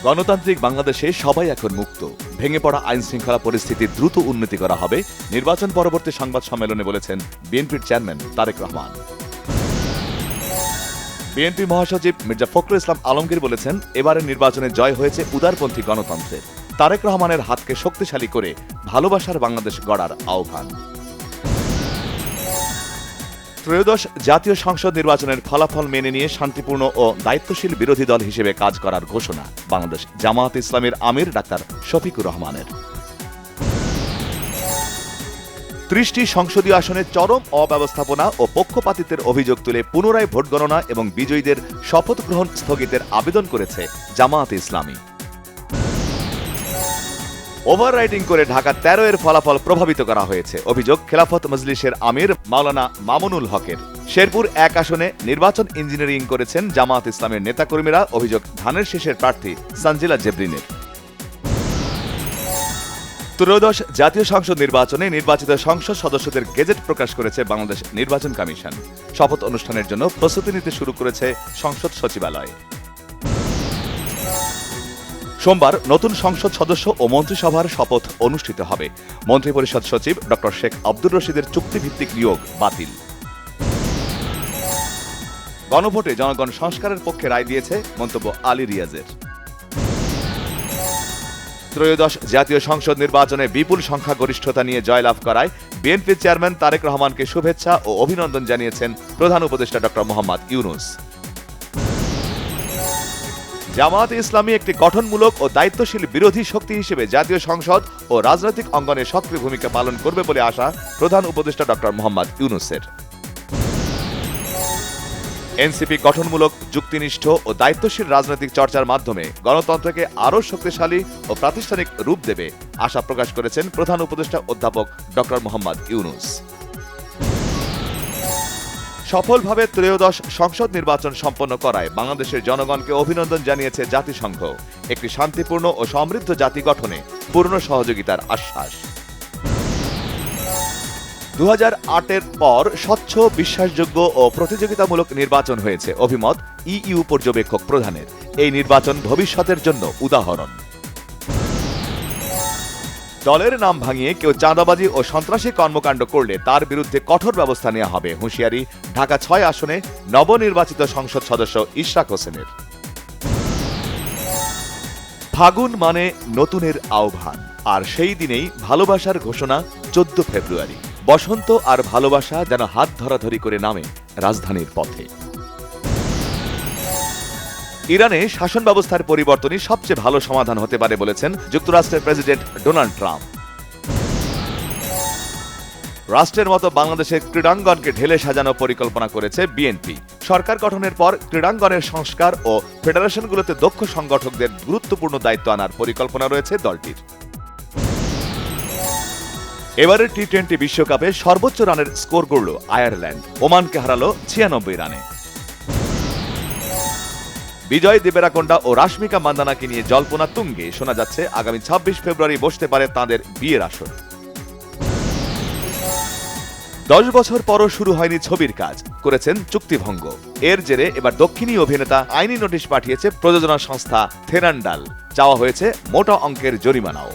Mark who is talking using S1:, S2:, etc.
S1: গণতান্ত্রিক বাংলাদেশে সবাই এখন মুক্ত। ভেঙে পড়া আইন শৃঙ্খলা পরিস্থিতির দ্রুত উন্নতি করা হবে, নির্বাচন পরবর্তী সংবাদ সম্মেলনে বলেছেন বিএনপির চেয়ারম্যান তারেক রহমান। বিএনপি মহাসচিব মির্জা ফখরুল ইসলাম আলমগীর বলেছেন, এবারের নির্বাচনে জয় হয়েছে উদারপন্থী গণতন্ত্রের। তারেক রহমানের হাতকে শক্তিশালী করে ভালোবাসার বাংলাদেশ গড়ার আহ্বান। ত্রয়োদশ জাতীয় সংসদ নির্বাচনের ফলাফল মেনে নিয়ে শান্তিপূর্ণ ও দায়িত্বশীল বিরোধী দল হিসেবে কাজ করার ঘোষণা বাংলাদেশ জামায়াত ইসলামীর আমির ডাক্তার শফিকুর রহমানের। ৩০টি সংসদীয় আসনে চরম অব্যবস্থাপনা ও পক্ষপাতিত্বের অভিযোগ তুলে পুনরায় ভোট গণনা এবং বিজয়ীদের শপথ গ্রহণ স্থগিতের আবেদন করেছে জামায়াত ইসলামী। ওভাররাইটিং করে ঢাকা ১৩ এর ফলাফল প্রভাবিত করা হয়েছে, অভিযোগ খেলাফত মজলিসের আমির মাওলানা মামুনুল হকের। শেরপুর ১ আসনে নির্বাচন ইঞ্জিনিয়ারিং করেছেন জামায়াত ইসলামের নেতাকর্মীরা, অভিযোগ ধানের শীষের প্রার্থী সানজিলা জেবরিনের। ত্রয়োদশ জাতীয় সংসদ নির্বাচনে নির্বাচিত সংসদ সদস্যদের গেজেট প্রকাশ করেছে বাংলাদেশ নির্বাচন কমিশন। শপথ অনুষ্ঠানের জন্য প্রস্তুতি নিতে শুরু করেছে সংসদ সচিবালয়। সোমবার নতুন সংসদ সদস্য ও মন্ত্রিসভার শপথ অনুষ্ঠিত হবে। মন্ত্রিপরিষদ সচিব ডক্টর শেখ আব্দুর রশিদের চুক্তিভিত্তিক নিয়োগ বাতিল। গণভোটে জনগণ সংস্কারের পক্ষে রায় দিয়েছে, মন্তব্য আলী রিয়াজের। ত্রয়োদশ জাতীয় সংসদ নির্বাচনে বিপুল সংখ্যাগরিষ্ঠতা নিয়ে জয়লাভ করায় বিএনপির চেয়ারম্যান তারেক রহমানকে শুভেচ্ছা ও অভিনন্দন জানিয়েছেন প্রধান উপদেষ্টা ডক্টর মোহাম্মদ ইউনূস। জামায়াত ইসলামী একটি গঠনমূলক ও দায়িত্বশীল বিরোধী শক্তি হিসেবে জাতীয় সংসদ ও রাজনৈতিক অঙ্গনে সক্রিয় ভূমিকা পালন করবে বলে আশা প্রধান উপদেষ্টা ডক্টর মোহাম্মদ ইউনূসের। এনসিপি গঠনমূলক, যুক্তিনিষ্ঠ ও দায়িত্বশীল রাজনৈতিক চর্চার মাধ্যমে গণতন্ত্রকে আরও শক্তিশালী ও প্রাতিষ্ঠানিক রূপ দেবে আশা প্রকাশ করেছেন প্রধান উপদেষ্টা অধ্যাপক ডক্টর মোহাম্মদ ইউনূস। সফলভাবে ত্রয়োদশ সংসদ নির্বাচন সম্পন্ন করায় বাংলাদেশের জনগণকে অভিনন্দন জানিয়েছে জাতিসংঘ। একটি শান্তিপূর্ণ ও সমৃদ্ধ জাতি গঠনে পূর্ণ সহযোগিতার আশ্বাস। ২০০৮-এর পর স্বচ্ছ, বিশ্বাসযোগ্য ও প্রতিযোগিতামূলক নির্বাচন হয়েছে, অভিমত ইইউ পর্যবেক্ষক প্রধানের। এই নির্বাচন ভবিষ্যতের জন্য উদাহরণ। দলের নাম ভাঙিয়ে কেউ চাঁদাবাজি ও সন্ত্রাসী কর্মকাণ্ড করলে তার বিরুদ্ধে কঠোর ব্যবস্থা নেওয়া হবে, হুঁশিয়ারি ঢাকা ৬ আসনে নবনির্বাচিত সংসদ সদস্য ইশরাক হোসেনের। ফাগুন মানে নতুনের আহ্বান, আর সেই দিনেই ভালোবাসার ঘোষণা ১৪ ফেব্রুয়ারি। বসন্ত আর ভালোবাসা যেন হাত ধরাধরি করে নামে রাজধানীর পথে। ইরানে শাসন ব্যবস্থার পরিবর্তনই সবচেয়ে ভালো সমাধান হতে পারে বলেছেন যুক্তরাষ্ট্রের প্রেসিডেন্ট ডোনাল্ড ট্রাম্প। রাষ্ট্রের মতো বাংলাদেশের ক্রীড়াঙ্গনকে ঢেলে সাজানো পরিকল্পনা করেছে বিএনপি। সরকার গঠনের পর ক্রীড়াঙ্গনের সংস্কার ও ফেডারেশনগুলোতে দক্ষ সংগঠকদের গুরুত্বপূর্ণ দায়িত্ব আনার পরিকল্পনা রয়েছে দলটির। এবারের টি-20 বিশ্বকাপে সর্বোচ্চ রানের স্কোর গড়ল আয়ারল্যান্ড, ওমানকে হারালো ৯৬ রানে। বিজয় দেবেরাকোন্ডা ও রাশমিকা মান্দানাকে নিয়ে জল্পনা তুঙ্গে, শোনা যাচ্ছে আগামী ২৬ ফেব্রুয়ারি বসতে পারে তাঁদের বিয়ের আসর। ১০ বছর পরও শুরু হয়নি ছবির কাজ, করেছেন চুক্তিভঙ্গ। এর জেরে এবার দক্ষিণী অভিনেতা আইনি নোটিশ পাঠিয়েছে প্রযোজনা সংস্থা থেরান্ডাল। চাওয়া হয়েছে মোটা অঙ্কের জরিমানাও।